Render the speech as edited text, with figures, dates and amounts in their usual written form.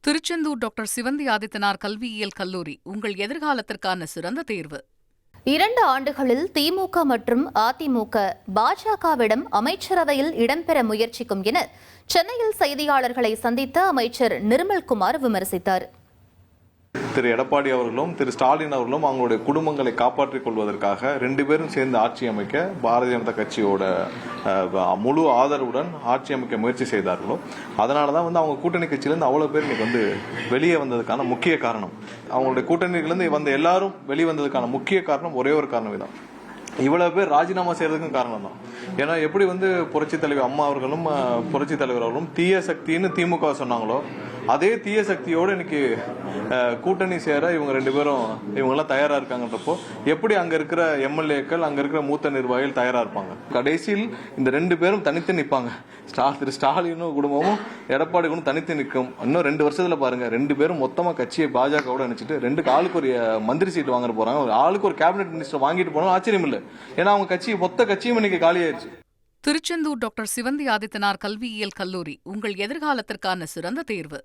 Tiruchendur doctor Sivanthi Adithanar கல்வியியல் கல்லூரி உங்கள் எதிர்காலத்திற்கான சிறந்த தேர்வு. 2 ஆண்டுகளில் திமுக மற்றும் அதிமுக பாஜகவிடம் அமைச்சரவையில் இடம்பெற முயற்சிக்கும் என சென்னையில் செய்தியாளர்களை சந்தித்த அமைச்சர் நிர்மல்குமார் விமர்சித்தார். திரு எடப்பாடி அவர்களும் திரு ஸ்டாலின் அவர்களும் அவங்களுடைய குடும்பங்களை காப்பாற்றிக் கொள்வதற்காக 2 பேரும் சேர்ந்து ஆட்சி அமைக்க பாரதிய ஜனதா கட்சியோட முழு ஆதரவுடன் ஆட்சி அமைக்க முயற்சி செய்தார்களோ அதனாலதான் அவங்க கூட்டணி கட்சியிலிருந்து அவ்வளவு பேர் இன்னைக்கு வெளியே வந்ததுக்கான முக்கிய காரணம். அவங்களுடைய கூட்டணியிலிருந்து வந்த எல்லாரும் வெளிவந்ததுக்கான முக்கிய காரணம் ஒரே ஒரு காரணமே தான். இவ்வளவு பேர் ராஜினாமா செய்யறதுக்கும் காரணம் தான். ஏன்னா எப்படி புரட்சி தலைவர் அம்மா அவர்களும் புரட்சி தலைவர் அவர்களும் தீய சக்தின்னு திமுக சொன்னாங்களோ அதே தீய சக்தியோடு இன்னைக்கு கூட்டணி சேர இவங்க 2 பேரும் இவங்கெல்லாம் தயாரா இருக்காங்கன்றப்போ எப்படி அங்க இருக்கிற எம்எல்ஏக்கள் அங்க இருக்கிற மூத்த நிர்வாகிகள் தயாரா இருப்பாங்க? கடைசியில் இந்த 2 பேரும் தனித்து நிற்பாங்க. திரு ஸ்டாலினும் குடும்பமும் எடப்பாடி குடும்பம் தனித்து நிற்கும். இன்னும் 2 வருஷத்துல பாருங்க 2 பேரும் மொத்தமா கட்சியை பாஜகவோட நினைச்சிட்டு 2 ஆளுக்கு ஒரு மந்திரி சீட் வாங்க போறாங்க. ஆளுக்கு ஒரு கேபினெட் மினிஸ்டர் வாங்கிட்டு போனாலும் ஆச்சரியம் இல்லை. ஏன்னா அவங்க கட்சி மொத்த கட்சியும் இன்னைக்கு காலியாயிருச்சு. திருச்செந்தூர் டாக்டர் சிவந்தி ஆதித்தனார் கல்வியியல் கல்லூரி உங்கள் எதிர்காலத்திற்கான சிறந்த தேர்வு.